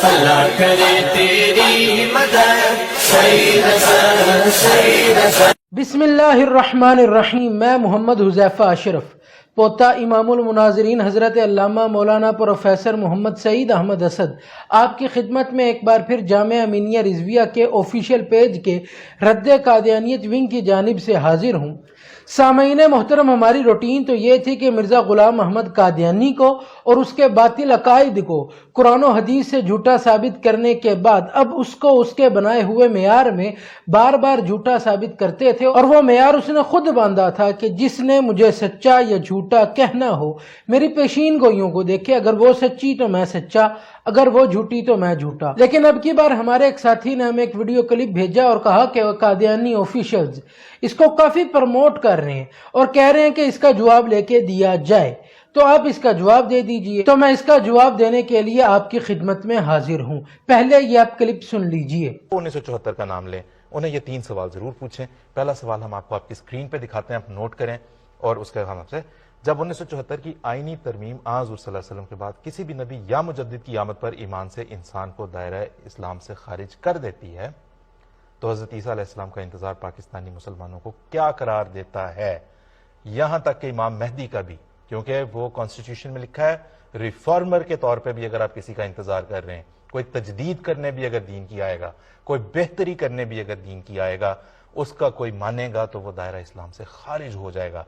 اللہ کرے تیری مدد، شہید حسن شہید حسن۔ بسم اللہ الرحمن الرحیم۔ میں محمد حذیفہ اشرف، پوتا امام المناظرین حضرت علامہ مولانا پروفیسر محمد سعید احمد اسد، آپ کی خدمت میں ایک بار پھر جامعہ امینیہ رضویہ کے آفیشیل پیج کے رد قادیانیت ونگ کی جانب سے حاضر ہوں۔ سامعین محترم، ہماری روٹین تو یہ تھی کہ مرزا غلام محمد قادیانی کو اور اس کے باطل عقائد کو قرآن و حدیث سے جھوٹا ثابت کرنے کے بعد اب اس کو اس کے بنائے ہوئے معیار میں بار بار جھوٹا ثابت کرتے تھے، اور وہ معیار اس نے خود باندھا تھا کہ جس نے مجھے سچا یا جھوٹا کہنا ہو میری پیشین گوئیوں کو دیکھے، اگر وہ سچی تو میں سچا، اگر وہ جھوٹی تو میں جھوٹا۔ لیکن اب کی بار ہمارے ایک ساتھی نے ہمیں ایک ویڈیو کلپ بھیجا اور کہا کہ قادیانی آفیشلز اس کو کافی پروموٹ کر رہے ہیں اور کہہ رہے ہیں کہ اس کا جواب لے کے دیا جائے، تو آپ اس کا جواب دے دیجئے۔ تو میں اس کا جواب دینے کے لیے آپ کی خدمت میں حاضر ہوں۔ پہلے یہ آپ کلپ سن لیجئے۔ 1974 کا نام لیں، انہیں یہ 3 سوال ضرور پوچھیں۔ پہلا سوال ہم آپ کو آپ کی اسکرین پہ دکھاتے ہیں، آپ نوٹ کریں، اور اس کے ہم سے جب 1974 کی آئینی ترمیم حضور صلی اللہ علیہ وسلم کے بعد کسی بھی نبی یا مجدد کی آمد پر ایمان سے انسان کو دائرہ اسلام سے خارج کر دیتی ہے، تو حضرت عیسیٰ علیہ السلام کا انتظار پاکستانی مسلمانوں کو کیا قرار دیتا ہے؟ یہاں تک کہ امام مہدی کا بھی، کیونکہ وہ کانسٹیٹیوشن میں لکھا ہے ریفارمر کے طور پہ بھی اگر آپ کسی کا انتظار کر رہے ہیں، کوئی تجدید کرنے بھی اگر دین کی آئے گا، کوئی بہتری کرنے بھی اگر دین کی آئے گا، اس کا کوئی مانے گا تو وہ دائرہ اسلام سے خارج ہو جائے گا۔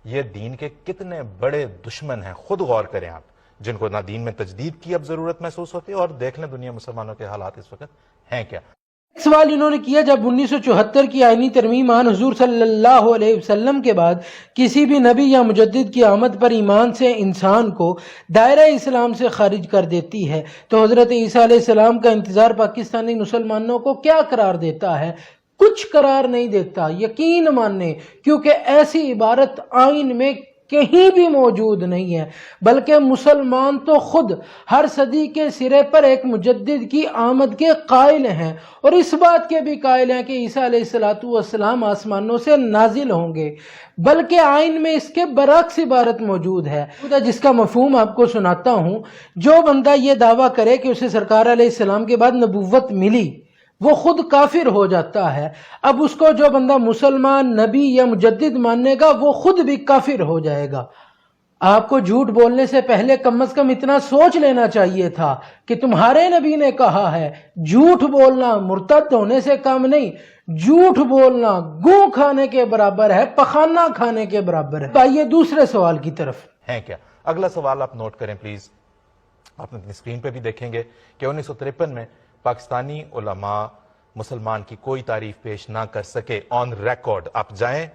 یہ دین کے کتنے بڑے دشمن ہیں، خود غور کریں آپ، جن کو نہ دین میں تجدید کی اب ضرورت محسوس ہوتی ہے، اور دیکھ لیں دنیا مسلمانوں کے حالات اس وقت ہیں کیا۔ سوال انہوں نے کیا، جب 1974 کی آئینی ترمیم آن حضور صلی اللہ علیہ وسلم کے بعد کسی بھی نبی یا مجدد کی آمد پر ایمان سے انسان کو دائرہ اسلام سے خارج کر دیتی ہے، تو حضرت عیسیٰ علیہ السلام کا انتظار پاکستانی مسلمانوں کو کیا قرار دیتا ہے؟ کچھ قرار نہیں دیتا، یقین ماننے، کیونکہ ایسی عبارت آئین میں کہیں بھی موجود نہیں ہے، بلکہ مسلمان تو خود ہر صدی کے سرے پر ایک مجدد کی آمد کے قائل ہیں، اور اس بات کے بھی قائل ہیں کہ عیسیٰ علیہ السلام آسمانوں سے نازل ہوں گے، بلکہ آئین میں اس کے برعکس عبارت موجود ہے، جس کا مفہوم آپ کو سناتا ہوں۔ جو بندہ یہ دعویٰ کرے کہ اسے سرکار علیہ السلام کے بعد نبوت ملی، وہ خود کافر ہو جاتا ہے۔ اب اس کو جو بندہ مسلمان، نبی یا مجدد ماننے گا، وہ خود بھی کافر ہو جائے گا۔ آپ کو جھوٹ بولنے سے پہلے کم از کم اتنا سوچ لینا چاہیے تھا کہ تمہارے نبی نے کہا ہے جھوٹ بولنا مرتد ہونے سے کم نہیں، جھوٹ بولنا گوں کھانے کے برابر ہے، پخانہ کھانے کے برابر ہے۔ آئیے دوسرے سوال کی طرف۔ ہیں کیا؟ اگلا سوال آپ نوٹ کریں پلیز، آپ اپنی اسکرین پہ بھی دیکھیں گے کہ 1953 میں پاکستانی علماء مسلمان کی کوئی تعریف پیش نہ کر سکے آن ریکارڈ۔ آپ جائیں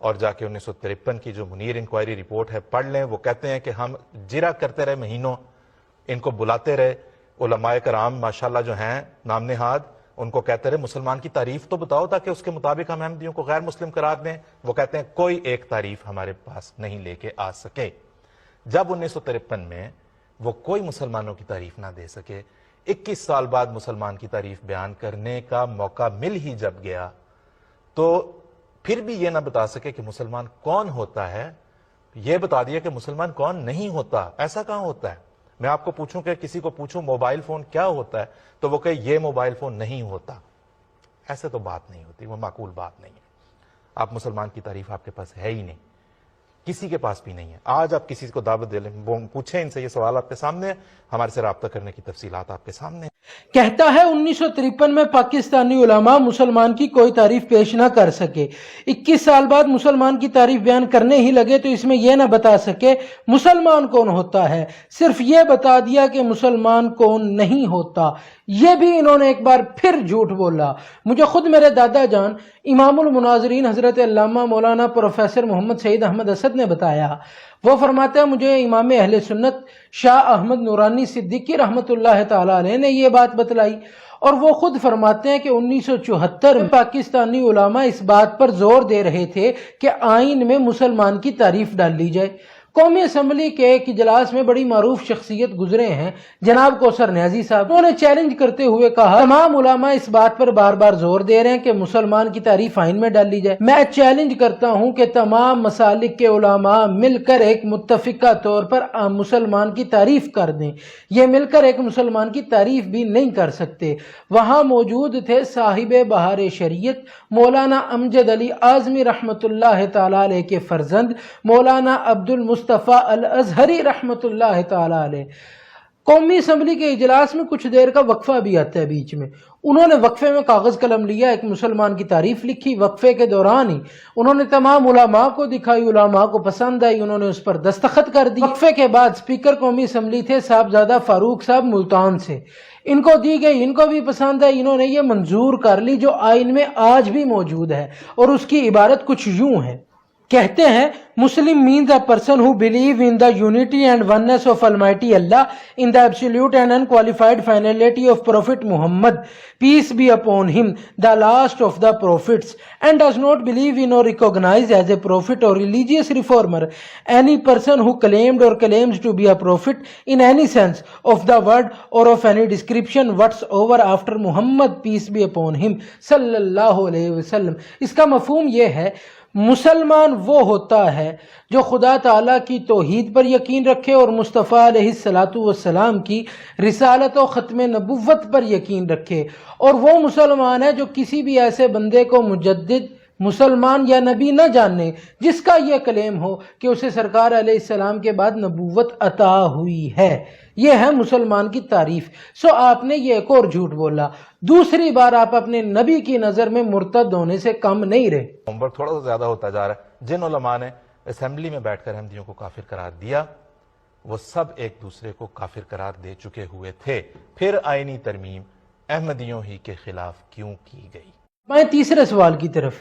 اور جا کے 1953 کی جو منیر انکوائری رپورٹ ہے پڑھ لیں۔ وہ کہتے ہیں کہ ہم جرا کرتے رہے مہینوں، ان کو بلاتے رہے، علماء کرام ماشاءاللہ جو ہیں نام نہاد، ان کو کہتے رہے مسلمان کی تعریف تو بتاؤ تاکہ اس کے مطابق ہم احمدیوں کو غیر مسلم قرار دیں۔ وہ کہتے ہیں کوئی ایک تعریف ہمارے پاس نہیں لے کے آ سکے۔ جب 1953 میں وہ کوئی مسلمانوں کی تعریف نہ دے سکے، 21 سال بعد مسلمان کی تعریف بیان کرنے کا موقع مل ہی جب گیا، تو پھر بھی یہ نہ بتا سکے کہ مسلمان کون ہوتا ہے، یہ بتا دیا کہ مسلمان کون نہیں ہوتا۔ ایسا کہاں ہوتا ہے؟ میں آپ کو پوچھوں کہ کسی کو پوچھوں موبائل فون کیا ہوتا ہے تو وہ کہے یہ موبائل فون نہیں ہوتا۔ ایسے تو بات نہیں ہوتی، وہ معقول بات نہیں ہے۔ آپ مسلمان کی تعریف آپ کے پاس ہے ہی نہیں، کسی کے پاس بھی نہیں ہے۔ آج آپ کسی کو دعوت دے لیں، وہ پوچھیں ان سے، یہ سوال آپ کے سامنے ہے، ہمارے سے رابطہ کرنے کی تفصیلات آپ کے سامنے ہیں۔ کہتا ہے 1953 میں پاکستانی علماء مسلمان کی کوئی تعریف پیش نہ کر سکے، 21 سال بعد مسلمان کی تعریف بیان کرنے ہی لگے تو اس میں یہ نہ بتا سکے مسلمان کون ہوتا ہے، صرف یہ بتا دیا کہ مسلمان کون نہیں ہوتا۔ یہ بھی انہوں نے ایک بار پھر جھوٹ بولا۔ مجھے خود میرے دادا جان امام المناظرین حضرت علامہ مولانا پروفیسر محمد سعید احمد اسد نے بتایا، وہ فرماتے ہیں مجھے امام اہل سنت شاہ احمد نورانی صدیقی رحمت اللہ تعالی علیہ نے یہ بات بتلائی، اور وہ خود فرماتے ہیں کہ 1974 میں پاکستانی علماء اس بات پر زور دے رہے تھے کہ آئین میں مسلمان کی تعریف ڈال لی جائے۔ قومی اسمبلی کے ایک اجلاس میں بڑی معروف شخصیت گزرے ہیں جناب کوثر نیازی صاحب. انہوں نے چیلنج کرتے ہوئے کہا تمام علماء اس بات پر بار بار زور دے رہے ہیں کہ مسلمان کی تعریف آئین میں ڈال لی جائے. میں چیلنج کرتا ہوں کہ تمام مسالک کے علماء مل کر ایک متفقہ طور پر مسلمان کی تعریف کر دیں. یہ مل کر ایک مسلمان کی تعریف بھی نہیں کر سکتے. وہاں موجود تھے صاحب بہار شریعت مولانا امجد علی اعظمی رحمۃ اللہ تعالی علیہ کے فرزند مولانا عبد المصطفیٰ الازہری رحمۃ اللہ تعالی علیہ. قومی اسمبلی کے اجلاس میں کچھ دیر کا وقفہ بھی آتا ہے بیچ میں. انہوں نے وقفے میں کاغذ قلم لیا, ایک مسلمان کی تعریف لکھی. وقفے کے دوران ہی انہوں نے تمام علماء کو دکھائی, علماء کو پسند آئی, انہوں نے اس پر دستخط کر دی. وقفے کے بعد سپیکر قومی اسمبلی تھے صاحبزادہ فاروق صاحب ملتان سے. ان کو دی گئی, ان کو بھی پسند آئی, انہوں نے یہ منظور کر لی جو آئین میں آج بھی موجود ہے, اور اس کی عبارت کچھ یوں ہے. کہتے ہیں Muslim means a person who believes in the unity and oneness of Almighty Allah, in the absolute and unqualified finality of Prophet Muhammad, peace be upon him, the last of the prophets, and does not believe in or recognize as a prophet or religious reformer any person who claimed or claims to be a prophet in any sense of the word or of any description whatsoever after Muhammad, peace be upon him, sallallahu alayhi wasallam. اس کا مفہوم یہ ہے مسلمان وہ ہوتا ہے جو خدا تعالیٰ کی توحید پر یقین رکھے اور مصطفیٰ علیہ السلام کی رسالت و ختم نبوت پر یقین رکھے, اور وہ مسلمان ہے جو کسی بھی ایسے بندے کو مجدد مسلمان یا نبی نہ جانے جس کا یہ کلیم ہو کہ اسے سرکار علیہ السلام کے بعد نبوت عطا ہوئی ہے. یہ ہے مسلمان کی تعریف. آپ نے یہ ایک اور جھوٹ بولا, دوسری بار آپ اپنے نبی کی نظر میں مرتد ہونے سے کم نہیں رہے. ہوم ورک تھوڑا سا زیادہ ہوتا جا رہا ہے. جن علماء نے اسمبلی میں بیٹھ کر احمدیوں کو کافر قرار دیا وہ سب ایک دوسرے کو کافر قرار دے چکے ہوئے تھے. پھر آئینی ترمیم احمدیوں ہی کے خلاف کیوں کی گئی؟ میں تیسرے سوال کی طرف.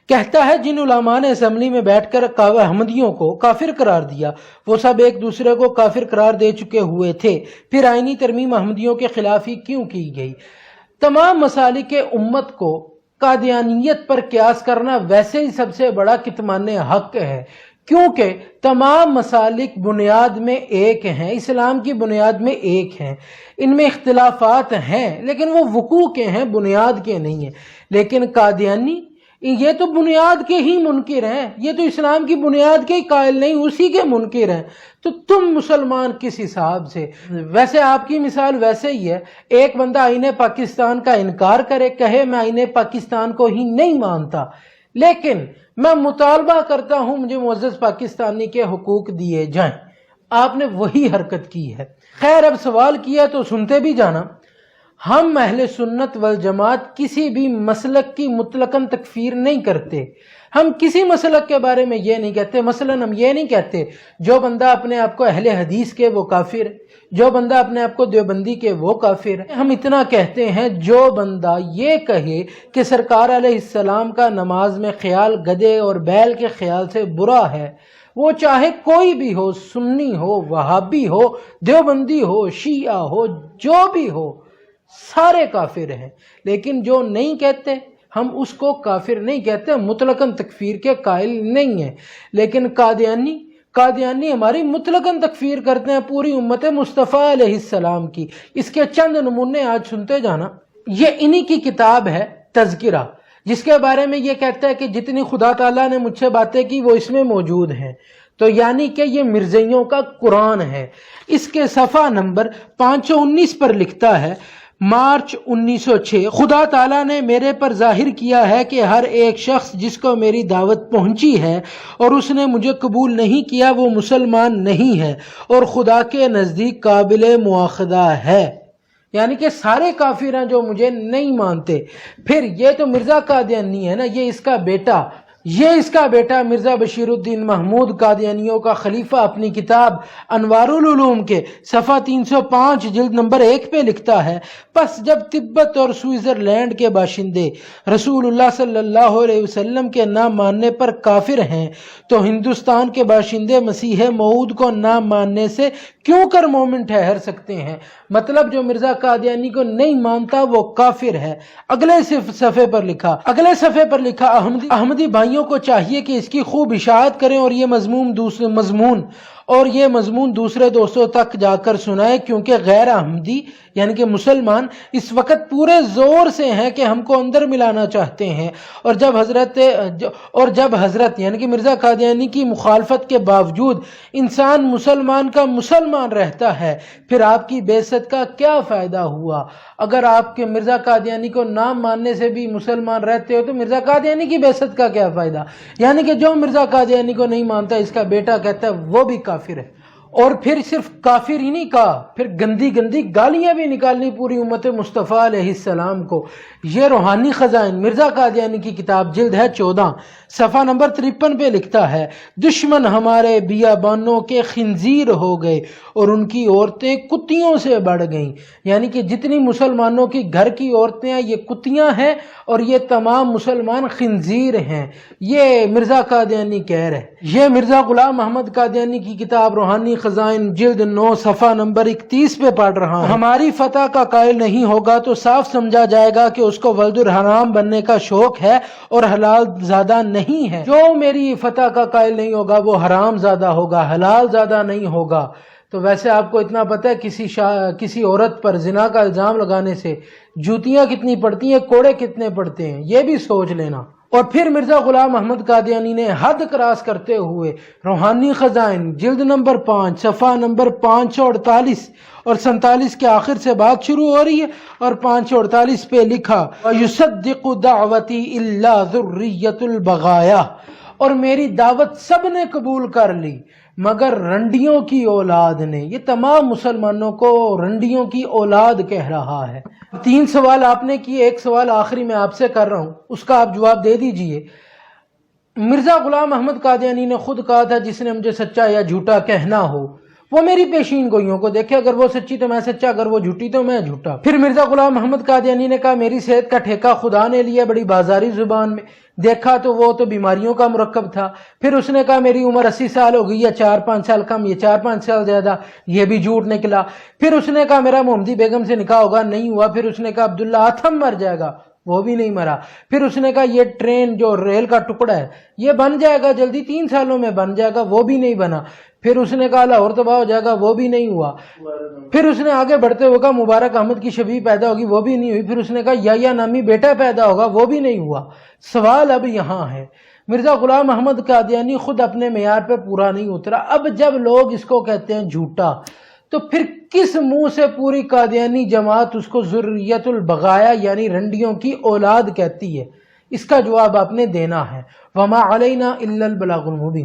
کہتا ہے جن علماء نے اسمبلی میں بیٹھ کر احمدیوں کو کافر قرار دیا وہ سب ایک دوسرے کو کافر قرار دے چکے ہوئے تھے, پھر آئینی ترمیم احمدیوں کے خلاف ہی کیوں کی گئی؟ تمام مسالک امت کو قادیانیت پر قیاس کرنا ویسے ہی سب سے بڑا کتمان حق ہے, کیونکہ تمام مسالک بنیاد میں ایک ہیں, اسلام کی بنیاد میں ایک ہیں. ان میں اختلافات ہیں لیکن وہ وقوع کے ہیں, بنیاد کے نہیں ہیں. لیکن قادیانی یہ تو بنیاد کے ہی منکر ہیں, یہ تو اسلام کی بنیاد کے ہی قائل نہیں, اسی کے منکر ہیں. تو تم مسلمان کس حساب سے؟ ویسے آپ کی مثال ویسے ہی ہے, ایک بندہ آئین پاکستان کا انکار کرے, کہے میں آئین پاکستان کو ہی نہیں مانتا, لیکن میں مطالبہ کرتا ہوں مجھے معزز پاکستانی کے حقوق دیے جائیں. آپ نے وہی حرکت کی ہے. خیر اب سوال کیا تو سنتے بھی جانا. ہم اہل سنت والجماعت کسی بھی مسلک کی مطلقاً تکفیر نہیں کرتے. ہم کسی مسلک کے بارے میں یہ نہیں کہتے, مثلا ہم یہ نہیں کہتے جو بندہ اپنے آپ کو اہل حدیث کے وہ کافر ہے, جو بندہ اپنے آپ کو دیوبندی کے وہ کافر ہے. ہم اتنا کہتے ہیں جو بندہ یہ کہے کہ سرکار علیہ السلام کا نماز میں خیال گدھے اور بیل کے خیال سے برا ہے, وہ چاہے کوئی بھی ہو, سنی ہو, وہابی ہو, دیوبندی ہو, شیعہ ہو, جو بھی ہو, سارے کافر ہیں. لیکن جو نہیں کہتے ہم اس کو کافر نہیں کہتے, مطلقاً تکفیر کے قائل نہیں ہیں. لیکن قادیانی ہماری مطلقاً تکفیر کرتے ہیں پوری امت مصطفیٰ علیہ السلام کی. اس کے چند نمونے آج سنتے جانا. یہ انہی کی کتاب ہے تذکرہ, جس کے بارے میں یہ کہتا ہے کہ جتنی خدا تعالیٰ نے مجھ سے باتیں کی وہ اس میں موجود ہیں. تو یعنی کہ یہ مرزائیوں کا قرآن ہے. اس کے صفحہ نمبر 519 پر لکھتا ہے مارچ 1906 خدا تعالیٰ نے میرے پر ظاہر کیا ہے کہ ہر ایک شخص جس کو میری دعوت پہنچی ہے اور اس نے مجھے قبول نہیں کیا وہ مسلمان نہیں ہے اور خدا کے نزدیک قابل مواخذہ ہے. یعنی کہ سارے کافر ہیں جو مجھے نہیں مانتے. پھر یہ تو مرزا قادیانی ہے نا, یہ اس کا بیٹا مرزا بشیر الدین محمود قادیانیوں کا خلیفہ اپنی کتاب انوار العلوم کے صفحہ 305 جلد نمبر 1 پہ لکھتا ہے پس جب تبت اور سوئٹزرلینڈ کے باشندے رسول اللہ صلی اللہ علیہ وسلم کے نہ ماننے پر کافر ہیں تو ہندوستان کے باشندے مسیح موعود کو نہ ماننے سے کیوں کر مومن ٹھہر سکتے ہیں؟ مطلب جو مرزا قادیانی کو نہیں مانتا وہ کافر ہے. اگلے صفحے پر لکھا احمدی بھائیوں بھائیوں کو چاہیے کہ اس کی خوب اشاعت کریں اور یہ مضمون دوسرے دوستوں تک جا کر سنائیں، کیونکہ غیر احمدی یعنی کہ مسلمان اس وقت پورے زور سے ہیں کہ ہم کو اندر ملانا چاہتے ہیں، اور جب حضرت یعنی کہ مرزا قادیانی کی مخالفت کے باوجود انسان مسلمان کا مسلمان رہتا ہے، پھر آپ کی بعثت کا کیا فائدہ ہوا؟ اگر آپ کے مرزا قادیانی کو نام ماننے سے بھی مسلمان رہتے ہو تو مرزا قادیانی کی بعثت کا کیا فائدہ؟ یعنی کہ جو مرزا قادیانی کو نہیں مانتا، اس کا بیٹا کہتا ہے وہ بھی کافر ہے، اور پھر صرف کافر ہی نہیں کہا، پھر گندی گندی گالیاں بھی نکالنی پوری امت مصطفیٰ علیہ السلام کو۔ یہ روحانی خزائن مرزا قادیانی کی کتاب جلد ہے 14 صفحہ نمبر 53 پہ لکھتا ہے، دشمن ہمارے بیابانوں کے خنزیر ہو گئے اور ان کی عورتیں کتیوں سے بڑھ گئیں، یعنی کہ جتنی مسلمانوں کی گھر کی عورتیں ہیں یہ کتیاں ہیں، اور یہ تمام مسلمان خنزیر ہیں، یہ مرزا قادیانی کہہ رہے۔ یہ مرزا غلام احمد قادیانی کی کتاب روحانی خزائن جلد 9 صفحہ نمبر 31 پہ پڑھ رہا ہوں۔ ہماری فتح کا قائل نہیں ہوگا تو صاف سمجھا جائے گا کہ اس کو ولد الحرام بننے کا شوق ہے اور حلال زادہ نہیں ہے۔ جو میری فتح کا قائل نہیں ہوگا وہ حرام زادہ ہوگا، حلال زادہ نہیں ہوگا۔ تو ویسے آپ کو اتنا پتہ ہے کسی عورت پر زنا کا الزام لگانے سے جوتیاں کتنی پڑتی ہیں، کوڑے کتنے پڑتے ہیں، یہ بھی سوچ لینا۔ اور پھر مرزا غلام احمد قادیانی نے حد کراس کرتے ہوئے روحانی خزائن جلد نمبر 5 صفحہ نمبر 548 اور 47 کے آخر سے بات شروع ہو رہی ہے، اور 548 پہ لکھا وَيُصَدِّقُ دَعْوَتِي إِلَّا ذُرِّيَّةُ الْبَغَايَا، اور میری دعوت سب نے قبول کر لی مگر رنڈیوں کی اولاد نے۔ یہ تمام مسلمانوں کو رنڈیوں کی اولاد کہہ رہا ہے۔ 3 سوال آپ نے کیے، ایک سوال آخری میں آپ سے کر رہا ہوں، اس کا آپ جواب دے دیجئے۔ مرزا غلام احمد قادیانی نے خود کہا تھا جس نے مجھے سچا یا جھوٹا کہنا ہو وہ میری پیشین گوئیوں کو دیکھے، اگر وہ سچی تو میں سچا، اگر وہ جھوٹی تو میں جھوٹا۔ پھر مرزا غلام احمد قادیانی نے کہا میری صحت کا ٹھیکہ خدا نے لیا، بڑی بازاری زبان میں دیکھا تو وہ تو بیماریوں کا مرکب تھا۔ پھر اس نے کہا میری عمر 80 سال ہو گئی، یا 4-5 سال کم، یہ 4-5 سال زیادہ، یہ بھی جھوٹ نکلا۔ پھر اس نے کہا میرا محمدی بیگم سے نکاح ہوگا، نہیں ہوا۔ پھر اس نے کہا عبداللہ آتھم مر جائے گا، وہ بھی نہیں مرا۔ پھر اس نے کہا یہ ٹرین جو ریل کا ٹکڑا ہے یہ بن جائے گا جلدی، 3 سالوں میں بن جائے گا، وہ بھی نہیں بنا۔ پھر اس نے کہا لاہور تباہ ہو جائے گا، وہ بھی نہیں ہوا۔ پھر اس نے آگے بڑھتے ہوئے کہا مبارک احمد کی شبیہ پیدا ہوگی، وہ بھی نہیں ہوئی۔ پھر اس نے کہا یا نامی بیٹا پیدا ہوگا، وہ بھی نہیں ہوا۔ سوال اب یہاں ہے، مرزا غلام احمد قادیانی خود اپنے معیار پہ پورا نہیں اترا، اب جب لوگ اس کو کہتے ہیں جھوٹا تو پھر کس منہ سے پوری قادیانی جماعت اس کو ذریت البغایا یعنی رنڈیوں کی اولاد کہتی ہے؟ اس کا جواب آپ نے دینا ہے۔ وما علینا الا البلاغ المبین۔